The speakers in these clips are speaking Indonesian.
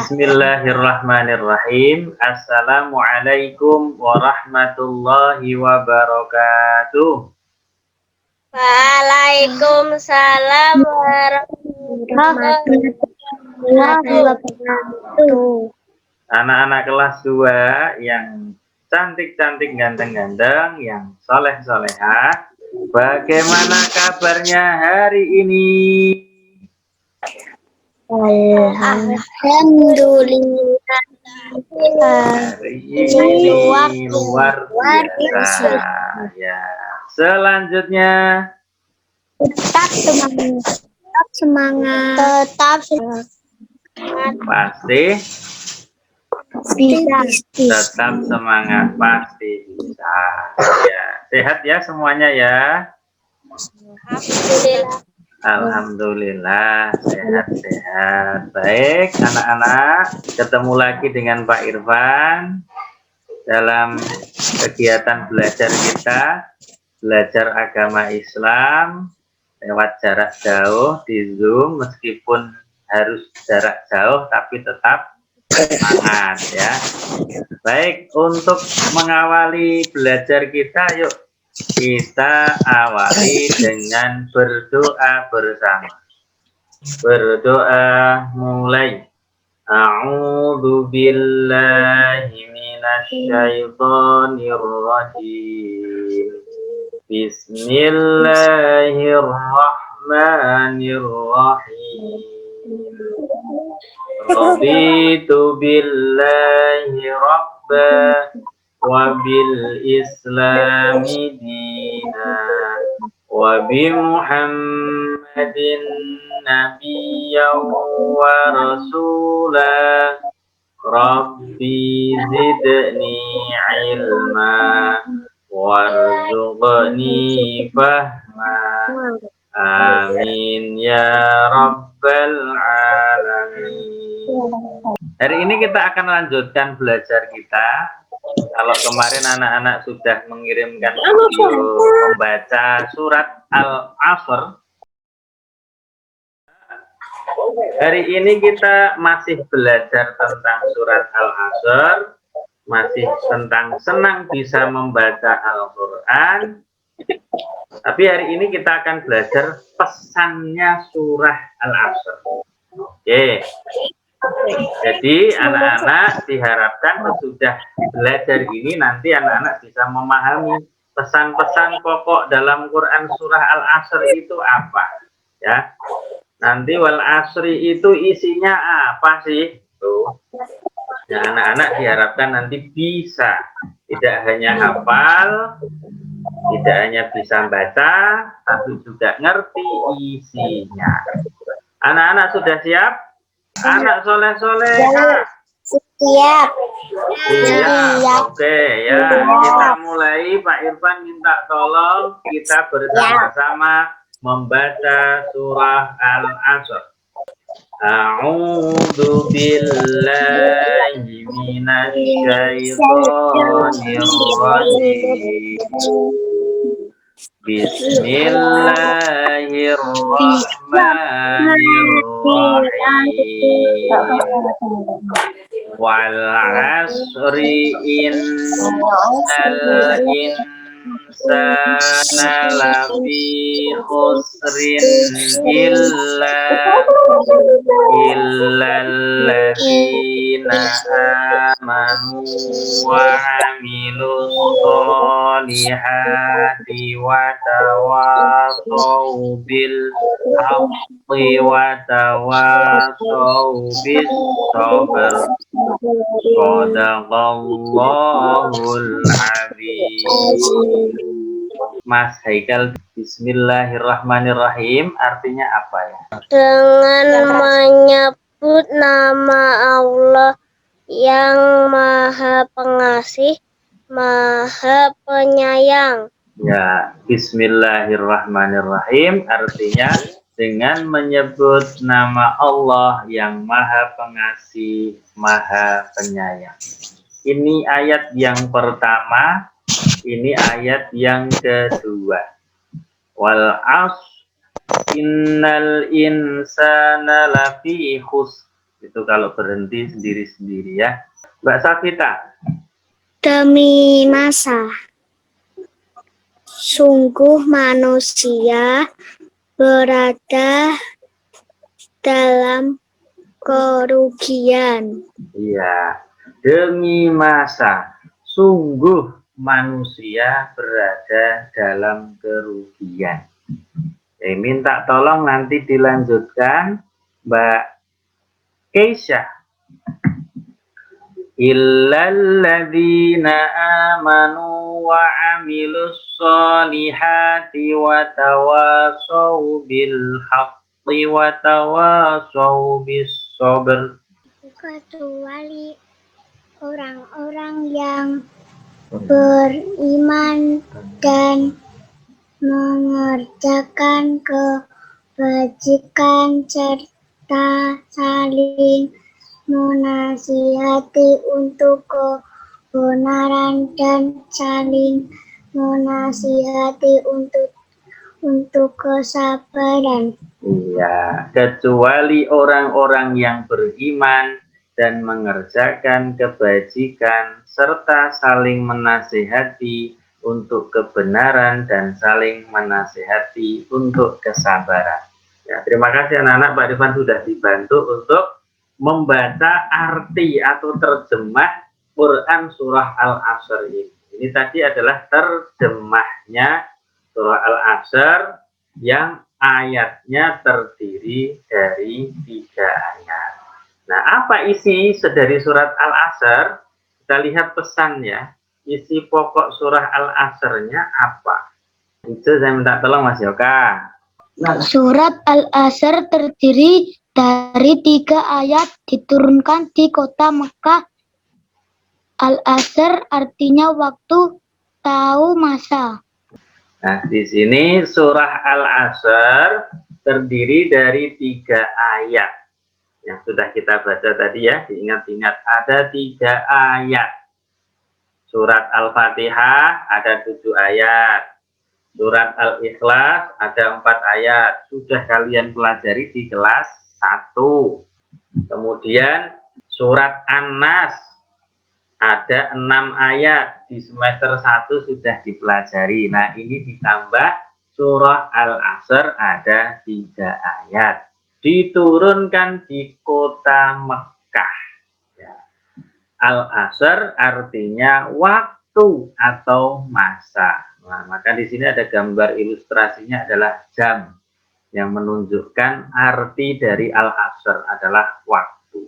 Bismillahirrahmanirrahim. Assalamualaikum warahmatullahi wabarakatuh. Waalaikumsalam warahmatullahi wabarakatuh. Anak-anak kelas 2 yang cantik-cantik, ganteng-ganteng, yang soleh-solehah, bagaimana kabarnya hari ini? Alhamdulillah. Hari ini luar biasa. Ya. Selanjutnya, Tetap semangat. pasti tetap semangat, pasti bisa. Ya, sehat ya semuanya ya. Alhamdulillah. Alhamdulillah, sehat-sehat. Baik, anak-anak, ketemu lagi dengan Pak Irfan dalam kegiatan belajar kita, belajar agama Islam lewat jarak jauh di Zoom, meskipun harus jarak jauh tapi tetap semangat ya. Baik, untuk mengawali belajar kita, yuk kita awali dengan berdoa bersama. Berdoa mulai. A'udzu billahi minasyaitonir rajim. Bismillahirrahmanirrahim. Raditu billahi rabba wa bil islami dina wa bi Muhammadin nabiyyan wa rasula rabbi zidni ilma warzuqni fahma amin ya rabbal alamin. Hari ini kita akan lanjutkan belajar kita. Kalau kemarin anak-anak sudah mengirimkan video membaca surat Al-Asr, hari ini kita masih belajar tentang surat Al-Asr, masih tentang senang bisa membaca Al-Quran. Tapi hari ini kita akan belajar pesannya surah Al-Asr. Oke. Jadi anak-anak diharapkan sesudah belajar ini nanti anak-anak bisa memahami pesan-pesan pokok dalam Quran surah Al-Asr itu apa ya. Nanti wal asri itu isinya apa sih? Tuh. Nah, anak-anak diharapkan nanti bisa tidak hanya hafal, tidak hanya bisa baca, tapi juga ngerti isinya. Anak-anak sudah siap? Anak soleh-soleh. Siap. Oke ya. Kita mulai. Pak Irfan minta tolong kita bersama-sama membaca surah Al-Asr. A'udzu billahi minasyaitonir rajim. Bismillahirrahmanirrahim. Wal asri innal insana lafi khusrin illalladzina amanu wa amilus solihati wa tawasau bil haqqi wa tawasau bis sabr. Shadaqallahul azim. Mas Haikal, bismillahirrahmanirrahim artinya apa ya? Dengan menyebut nama Allah yang Maha Pengasih, Maha Penyayang. Ya, bismillahirrahmanirrahim artinya dengan menyebut nama Allah yang Maha Pengasih, Maha Penyayang. Ini ayat yang pertama, ini ayat yang kedua. Wal as innal insana lafi khusr. Itu kalau berhenti sendiri-sendiri ya. Mbak Safita. Demi masa, sungguh manusia berada dalam kerugian. Iya, demi masa, sungguh manusia berada dalam kerugian. Minta tolong nanti dilanjutkan Mbak Keisha. Illalladzina amanu wa amilus solihati wa tawasaw bil haqqi wa tawasaw bis sabr. Kecuali orang-orang yang beriman dan mengerjakan kebajikan serta saling menasihati untuk kebenaran dan saling menasihati untuk kesabaran. Iya, kecuali orang-orang yang beriman dan mengerjakan kebajikan serta saling menasihati untuk kebenaran dan saling menasihati untuk kesabaran. Ya, terima kasih anak-anak, Pak Rifan sudah dibantu untuk membaca arti atau terjemah Quran surah Al-Asr ini. Ini tadi adalah terjemahnya surah Al-Asr yang ayatnya terdiri dari 3 ayat. Nah, apa isi dari surat Al-Asr? Kita lihat pesannya. Isi pokok surah Al-Asr-nya apa? Itu saya minta tolong Mas Yoka. Surat Al-Asr terdiri dari 3 ayat diturunkan di kota Mekah. Al-Asr artinya waktu, tahu masa. Nah, di sini surah Al-Asr terdiri dari 3 ayat. Yang sudah kita baca tadi ya, diingat-ingat ada 3 ayat. Surat Al-Fatihah ada 7 ayat. Surat Al-Ikhlas ada 4 ayat. Sudah kalian pelajari di kelas 1. Kemudian surat An-Nas ada 6 ayat. Di semester 1 sudah dipelajari. Nah, ini ditambah surah Al-Asr ada 3 ayat. Diturunkan di kota Mekah. Ya. Al-Asr artinya waktu atau masa. Nah, maka di sini ada gambar ilustrasinya adalah jam yang menunjukkan arti dari Al-Asr adalah waktu.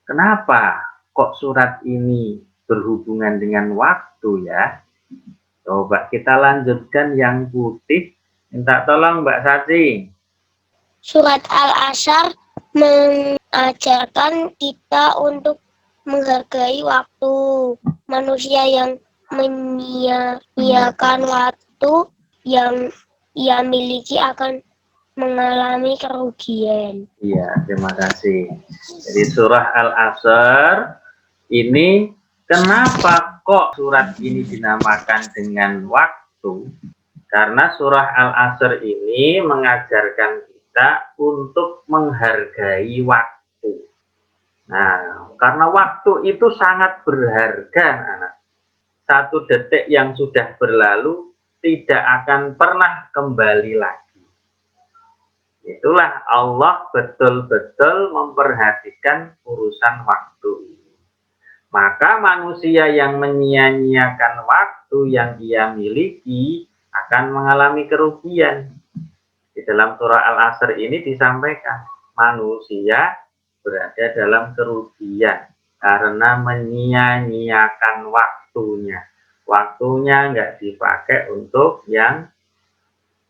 Kenapa kok surat ini berhubungan dengan waktu ya? Coba kita lanjutkan yang putih. Minta tolong Mbak Saci. Surat Al-Asr mengajarkan kita untuk menghargai waktu. Manusia yang menyia-nyiakan waktu yang ia miliki akan mengalami kerugian. Iya, terima kasih. Jadi surah Al-Asr ini kenapa kok surat ini dinamakan dengan waktu? Karena surah Al-Asr ini mengajarkan kita untuk menghargai waktu. Nah, karena waktu itu sangat berharga, anak. 1 detik yang sudah berlalu tidak akan pernah kembali lagi. Itulah Allah betul-betul memperhatikan urusan waktu ini. Maka manusia yang menyia-nyiakan waktu yang ia miliki akan mengalami kerugian. Di dalam surah Al-Asr ini disampaikan manusia berada dalam kerugian karena menyia-nyiakan waktunya. Waktunya nggak dipakai untuk yang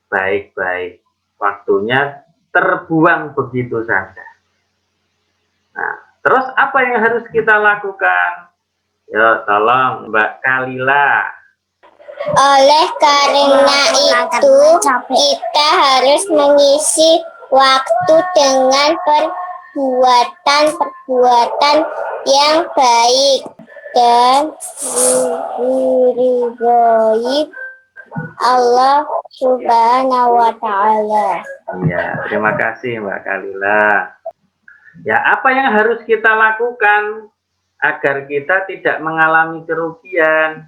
baik-baik. Waktunya terbuang begitu saja. Nah, terus apa yang harus kita lakukan? Yo, tolong Mbak Kalila. Oleh karena itu, kita harus mengisi waktu dengan perbuatan-perbuatan yang baik dan diridhoi Allah Subhanahu wa Ta'ala. Iya, terima kasih Mbak Kalila. Ya, apa yang harus kita lakukan agar kita tidak mengalami kerugian?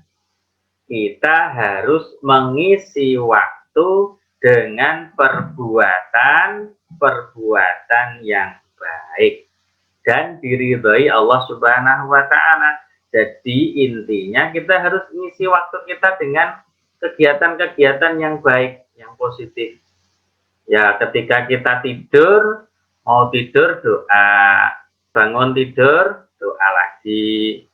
Kita harus mengisi waktu dengan perbuatan yang baik dan diridhoi Allah Subhanahu wa taala. Jadi intinya kita harus mengisi waktu kita dengan kegiatan-kegiatan yang baik, yang positif. Ya, ketika kita tidur, mau tidur doa, bangun tidur doa lagi,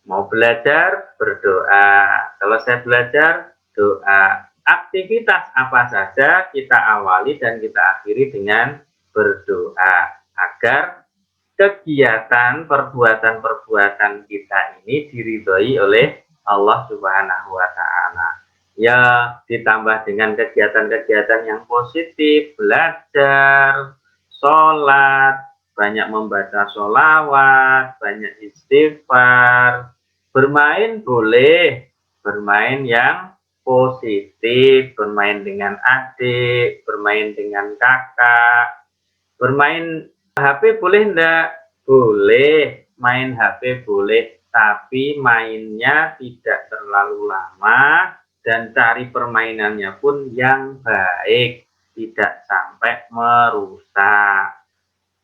mau belajar berdoa, selesai belajar doa. Aktivitas apa saja kita awali dan kita akhiri dengan berdoa agar kegiatan perbuatan-perbuatan kita ini diridhoi oleh Allah Subhanahu wa taala. Ya, ditambah dengan kegiatan-kegiatan yang positif, belajar, sholat, banyak membaca sholawat, banyak istighfar, bermain boleh, bermain yang positif, bermain dengan adik, bermain dengan kakak, bermain HP boleh enggak? Boleh, main HP boleh, tapi mainnya tidak terlalu lama dan cari permainannya pun yang baik, tidak sampai merusak.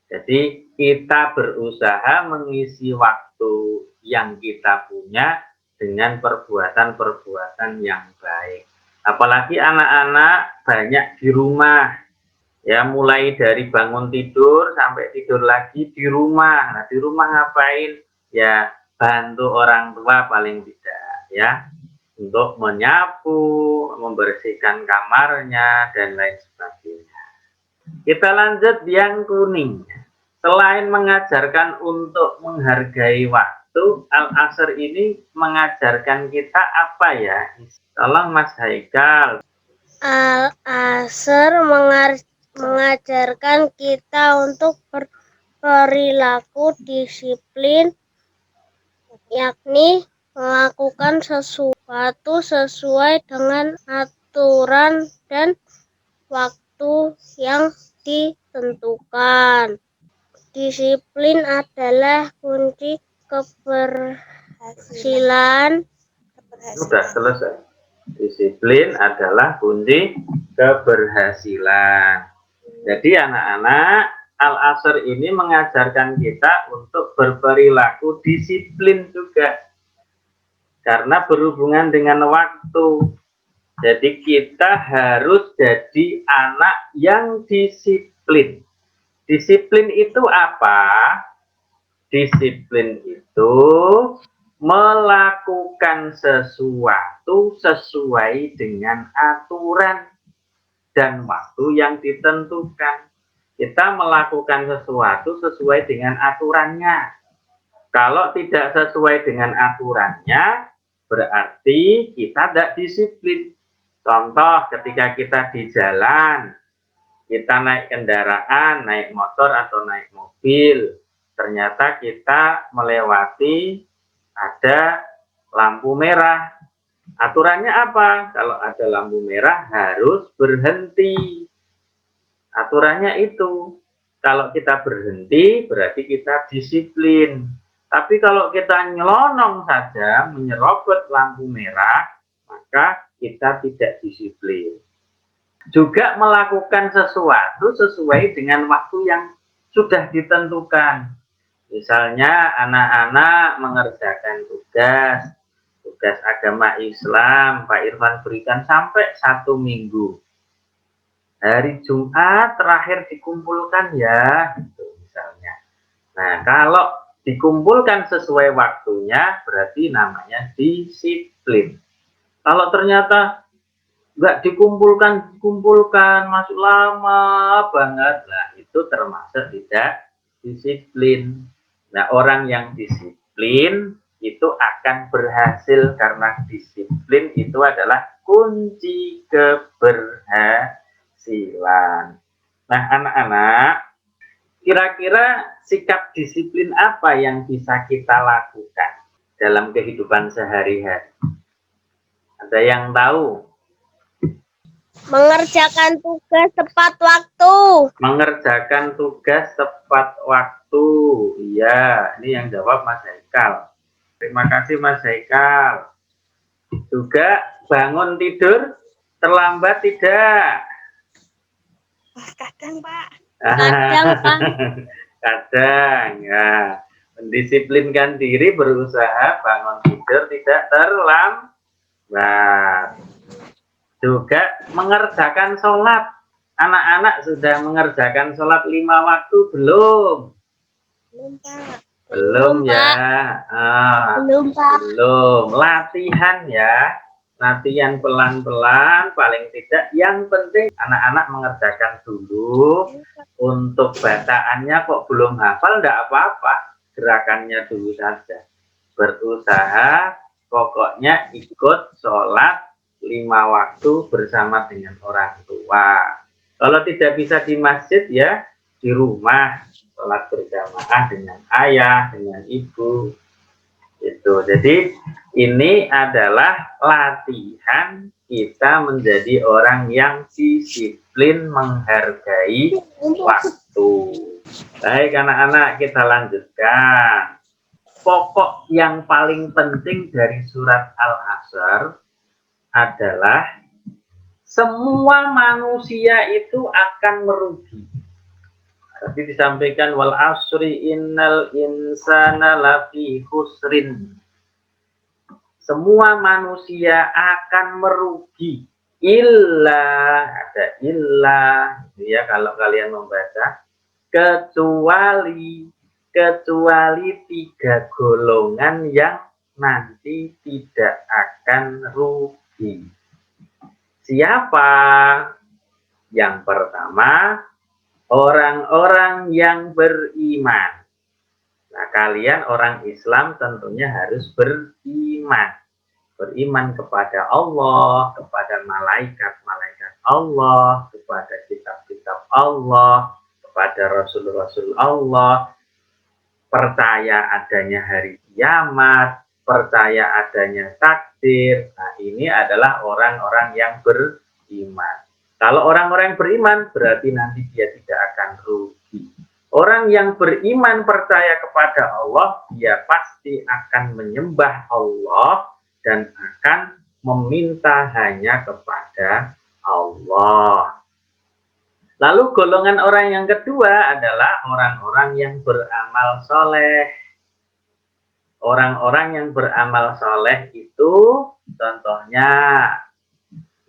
Jadi kita berusaha mengisi waktu yang kita punya dengan perbuatan-perbuatan yang baik. Apalagi anak-anak banyak di rumah, ya mulai dari bangun tidur sampai tidur lagi di rumah. Nah, di rumah ngapain? Ya bantu orang tua paling tidak, ya, untuk menyapu, membersihkan kamarnya dan lain sebagainya. Kita lanjut yang kuning. Selain mengajarkan untuk menghargai waktu, Al-Asr ini mengajarkan kita apa ya? Tolong Mas Haikal. Al-Asr mengajarkan kita untuk berperilaku disiplin, yakni melakukan sesuatu sesuai dengan aturan dan waktu yang ditentukan. Disiplin adalah kunci keberhasilan. Sudah selesai. Disiplin adalah kunci keberhasilan. Jadi anak-anak, Al-Asr ini mengajarkan kita untuk berperilaku disiplin juga. Karena berhubungan dengan waktu. Jadi kita harus jadi anak yang disiplin. Disiplin itu apa? Disiplin itu melakukan sesuatu sesuai dengan aturan dan waktu yang ditentukan. Kita melakukan sesuatu sesuai dengan aturannya. Kalau tidak sesuai dengan aturannya, berarti kita tidak disiplin. Contoh, ketika kita di jalan, kita naik kendaraan, naik motor atau naik mobil, ternyata kita melewati ada lampu merah. Aturannya apa? Kalau ada lampu merah harus berhenti. Aturannya itu. Kalau kita berhenti berarti kita disiplin. Tapi kalau kita nyelonong saja menyerobot lampu merah, maka kita tidak disiplin. Juga melakukan sesuatu sesuai dengan waktu yang sudah ditentukan. Misalnya anak-anak mengerjakan tugas agama Islam, Pak Irfan berikan sampai 1 minggu. Hari Jumat terakhir dikumpulkan ya, gitu misalnya. Nah, kalau dikumpulkan sesuai waktunya, berarti namanya disiplin. Kalau ternyata nggak dikumpulkan, masuk lama banget, nah itu termasuk tidak disiplin. Nah, orang yang disiplin itu akan berhasil karena disiplin itu adalah kunci keberhasilan. Nah, anak-anak, kira-kira sikap disiplin apa yang bisa kita lakukan dalam kehidupan sehari-hari? Ada yang tahu? Mengerjakan tugas tepat waktu. Mengerjakan tugas tepat waktu. Iya, ini yang jawab Mas Haikal. Terima kasih Mas Haikal. Juga bangun tidur terlambat tidak? Kadang, Pak. Kadang, Pak. Kadang, ya. Mendisiplinkan diri, berusaha bangun tidur tidak terlambat. Juga mengerjakan sholat. Anak-anak sudah mengerjakan sholat 5 waktu belum? Belum, Pak. Belum ya. Belum, Pak. Belum. Latihan ya. Latihan pelan-pelan, paling tidak. Yang penting anak-anak mengerjakan dulu. Untuk bacaannya kok belum hafal, enggak apa-apa. Gerakannya dulu saja. Berusaha, pokoknya ikut sholat 5 waktu bersama dengan orang tua. Kalau tidak bisa di masjid ya di rumah, sholat berjamaah dengan ayah, dengan ibu. Itu. Jadi ini adalah latihan kita menjadi orang yang disiplin, menghargai waktu. Baik anak-anak, kita lanjutkan. Pokok yang paling penting dari surat Al-Asr adalah semua manusia itu akan merugi. Tapi disampaikan wal asri innal insana lafi khusrin. Semua manusia akan merugi. Illa, ada illa, ya kalau kalian membaca, kecuali 3 golongan yang nanti tidak akan rugi. Siapa? Yang pertama, orang-orang yang beriman. Nah, kalian orang Islam tentunya harus beriman. Beriman kepada Allah, kepada malaikat-malaikat Allah, kepada kitab-kitab Allah, kepada Rasul-Rasul Allah, percaya adanya hari kiamat, percaya adanya takdir. Nah, ini adalah orang-orang yang beriman. Kalau orang-orang yang beriman, berarti nanti dia tidak akan rugi. Orang yang beriman percaya kepada Allah, dia pasti akan menyembah Allah dan akan meminta hanya kepada Allah. Lalu golongan orang yang kedua adalah orang-orang yang beramal soleh. Orang-orang yang beramal soleh itu contohnya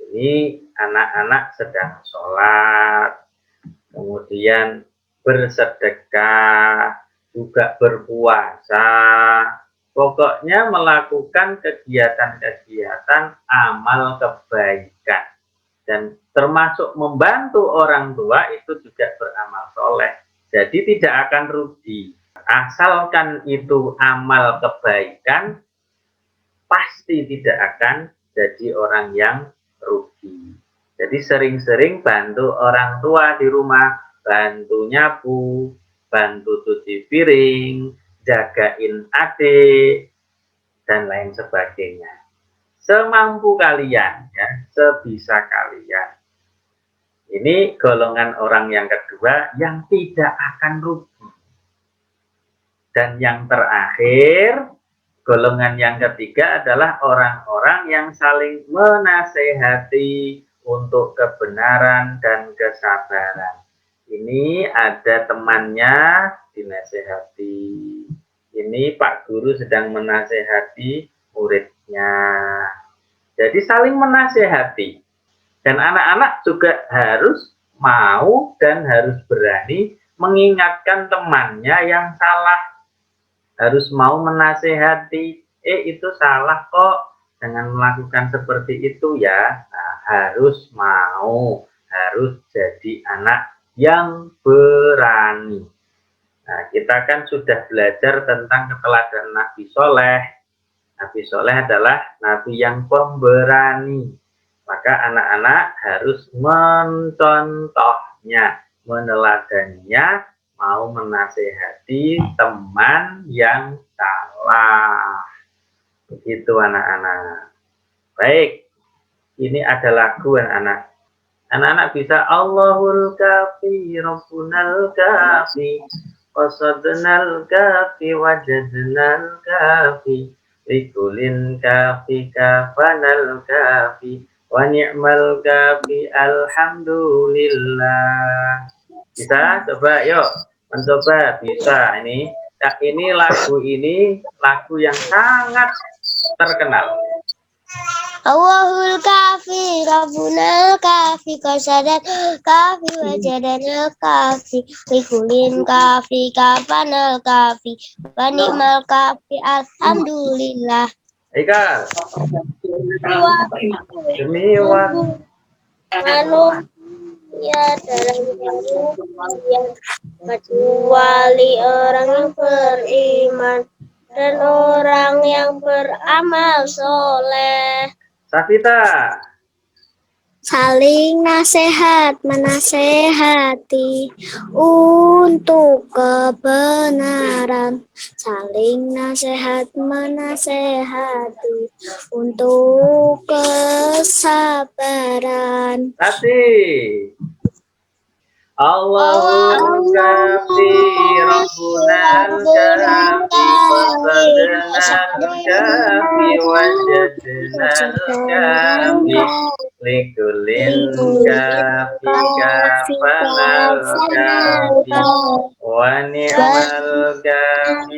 ini anak-anak sedang sholat, kemudian bersedekah, juga berpuasa, pokoknya melakukan kegiatan-kegiatan amal kebaikan. Dan termasuk membantu orang tua itu juga beramal soleh. Jadi tidak akan rugi. Asalkan itu amal kebaikan, pasti tidak akan jadi orang yang rugi. Jadi sering-sering bantu orang tua di rumah, bantu nyapu, bantu cuci piring, jagain adik, dan lain sebagainya. Semampu kalian, ya, sebisa kalian. Ini golongan orang yang kedua yang tidak akan rugi. Dan yang terakhir, golongan yang ketiga adalah orang-orang yang saling menasehati untuk kebenaran dan kesabaran. Ini ada temannya dinasehati. Ini Pak Guru sedang menasehati muridnya. Jadi saling menasehati. Dan anak-anak juga harus mau dan harus berani mengingatkan temannya yang salah. Harus mau menasehati, itu salah kok, jangan melakukan seperti itu ya. Nah, harus mau, harus jadi anak yang berani. Nah, kita kan sudah belajar tentang keteladanan Nabi Soleh. Nabi Soleh adalah Nabi yang pemberani. Maka anak-anak harus mencontohnya, meneladaninya, mau menasehati teman yang salah. Begitu anak-anak. Baik, ini ada lagu anak-anak. Anak-anak bisa Allahul kafi, Rabbunal kafi, qasadnal kafi, wajadnal kafi, likulin kafi, kafanal kafi, wa ni'mal kafi, alhamdulillah. Bisa? Coba yuk, mencoba. Bisa ini. Nah, ini lagu yang sangat terkenal. Allahul kafi, Rabbunal kafi, qasadan kafi, wajadanal kafi, likulin kafi, kafanal kafi, wa ni'mal kafi, alhamdulillah. Ika, demi waktu manusia dalam yang kecuali orang yang beriman dan orang yang beramal soleh. Safita, Saling nasihat menasehati untuk kebenaran. Saling nasihat menasehati untuk kesabaran. Tati. Allahul kafi, Rabbunal kafi, qasadnal kafi, wajadnal kafi, likulin kafi, kafanal kafi, wa ni'mal kafi,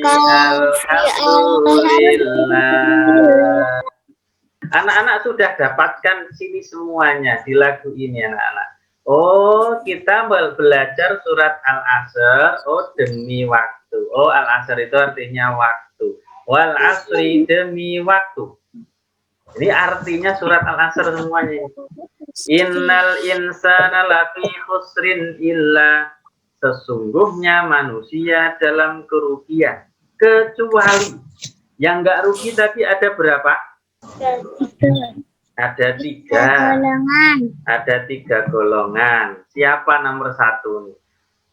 alhamdulillah. Anak-anak sudah dapatkan sini semuanya di lagu ini, anak-anak. Oh, kita belajar surat Al-Asr. Oh, demi waktu. Oh, Al-Asr itu artinya waktu. Wal asri, demi waktu. Ini artinya surat Al-Asr semuanya. Innal insana lafi khusrin illa. Sesungguhnya manusia dalam kerugian. Kecuali. Yang enggak rugi tapi ada berapa? Ada tiga golongan. Siapa nomor satu nih?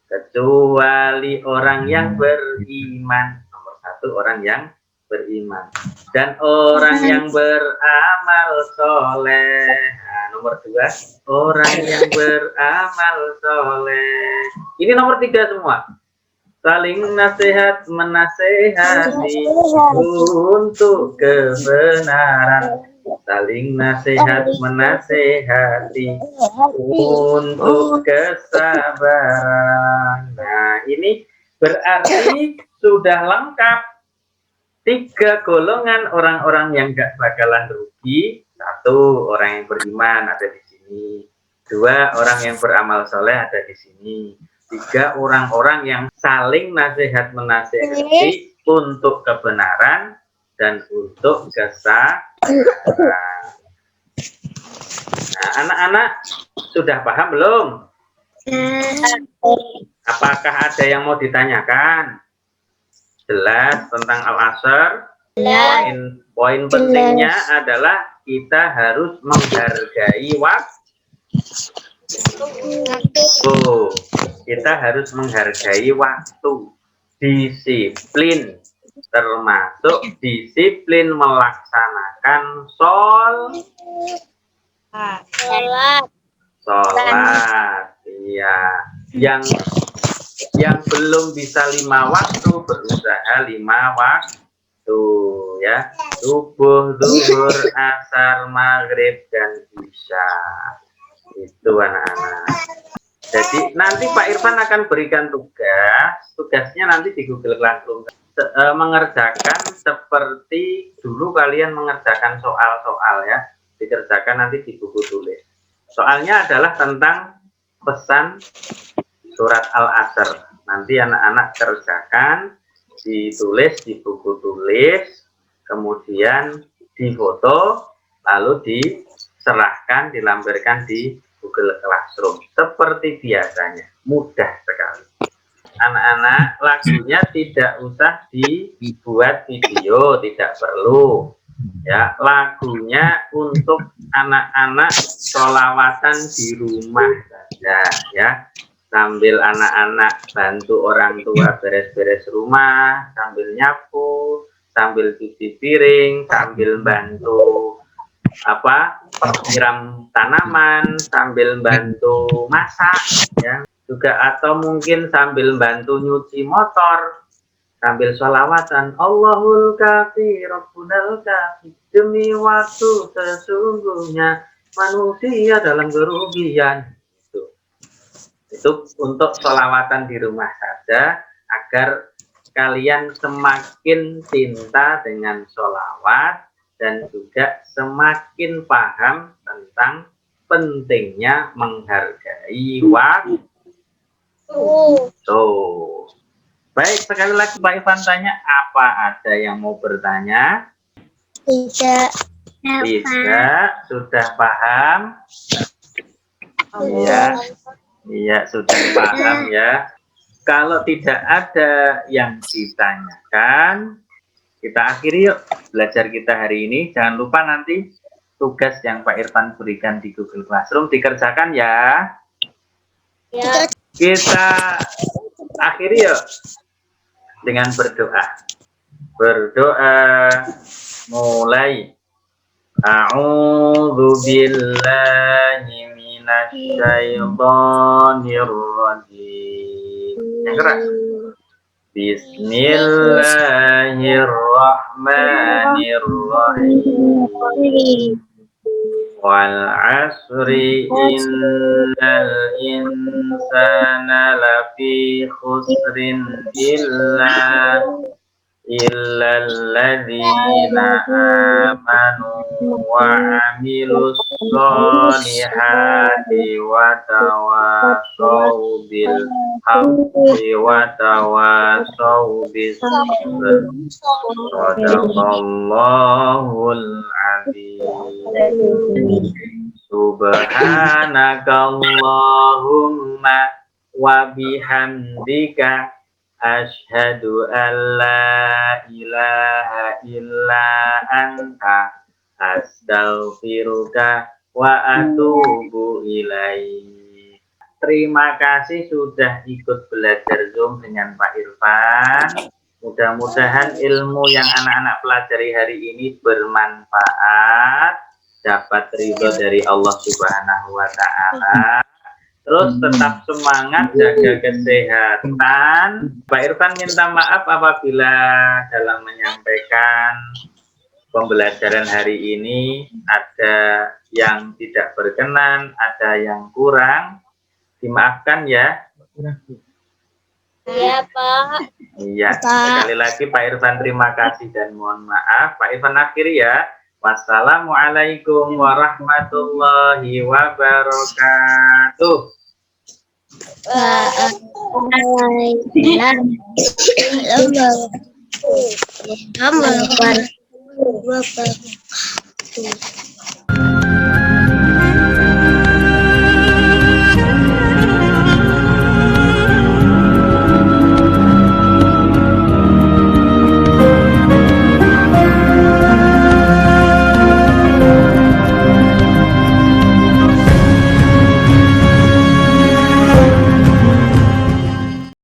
Kecuali orang yang beriman. Nomor satu orang yang beriman. Dan orang yang beramal soleh. Nah, nomor dua orang yang beramal soleh. Ini nomor tiga semua. Saling nasihat menasehati untuk kebenaran. Saling nasihat menasehati untuk kesabaran. Nah, ini berarti sudah lengkap tiga golongan orang-orang yang gak bakalan rugi. Satu, orang yang beriman ada di sini. Dua, orang yang beramal soleh ada di sini. Tiga, orang-orang yang saling nasihat menasehati untuk kebenaran dan untuk kesabaran. Nah, anak-anak sudah paham belum? Apakah ada yang mau ditanyakan? Jelas tentang Al-Asr? Poin pentingnya adalah kita harus menghargai waktu. Kita harus menghargai waktu. Disiplin. Termasuk disiplin melaksanakan sholat. Iya. Yang belum bisa 5 waktu berusaha 5 waktu ya. Subuh, zuhur, asar, maghrib dan isya. Itu anak-anak. Jadi nanti Pak Irfan akan berikan tugasnya nanti di Google Classroom. Mengerjakan seperti dulu kalian mengerjakan soal-soal ya, dikerjakan nanti di buku tulis. Soalnya adalah tentang pesan surat Al-Asr. Nanti anak-anak kerjakan, ditulis di buku tulis, kemudian difoto, lalu diserahkan, dilampirkan di Google Classroom. Seperti biasanya, mudah sekali. Anak-anak, lagunya tidak usah dibuat video, tidak perlu. Ya, lagunya untuk anak-anak sholawatan di rumah saja, ya. Sambil anak-anak bantu orang tua beres-beres rumah, sambil nyapu, sambil cuci piring, sambil bantu nyiram tanaman, sambil bantu masak, ya, juga atau mungkin sambil bantu nyuci motor, sambil sholawatan, Allahul kafi, Rabbunal kafi, demi waktu sesungguhnya manusia dalam kerugian. Itu untuk sholawatan di rumah saja, agar kalian semakin cinta dengan sholawat dan juga semakin paham tentang pentingnya menghargai waktu. Baik, sekali lagi Pak Ivan tanya, apa ada yang mau bertanya? Tidak. Tidak, sudah paham? Iya, iya sudah paham ya. Kalau tidak ada yang ditanyakan, kita akhiri yuk belajar kita hari ini. Jangan lupa nanti tugas yang Pak Irfan berikan di Google Classroom dikerjakan ya. Ya. Kita akhiri yuk dengan berdoa. Berdoa mulai. A'udzu billahi minasy syaithanir rajim. Yang keras. Bismillahirrahmanirrahim. Wal 'asri innal insana lafi khusrin illa alladzina amanu wa 'amilus sholihati wa tawassaw bil haqqi wa tawassaw bis sabr. Shadaqallahul azim. Subhanakallahumma wa bihamdika asyhadu an la ilaha illa anta astaghfiruka wa atubu ilaik. Terima kasih sudah ikut belajar Zoom dengan Pak Irfan. Mudah-mudahan ilmu yang anak-anak pelajari hari ini bermanfaat, dapat ridho dari Allah Subhanahu wa Ta'ala. Terus tetap semangat, jaga kesehatan. Pak Irfan minta maaf apabila dalam menyampaikan pembelajaran hari ini ada yang tidak berkenan, ada yang kurang. Dimaafkan ya. Iya, Pak. Iya, sekali lagi Pak Irfan terima kasih dan mohon maaf. Pak Irfan akhiri ya. Wassalamualaikum warahmatullahi wabarakatuh. Waalaikumsalam warahmatullahi wabarakatuh.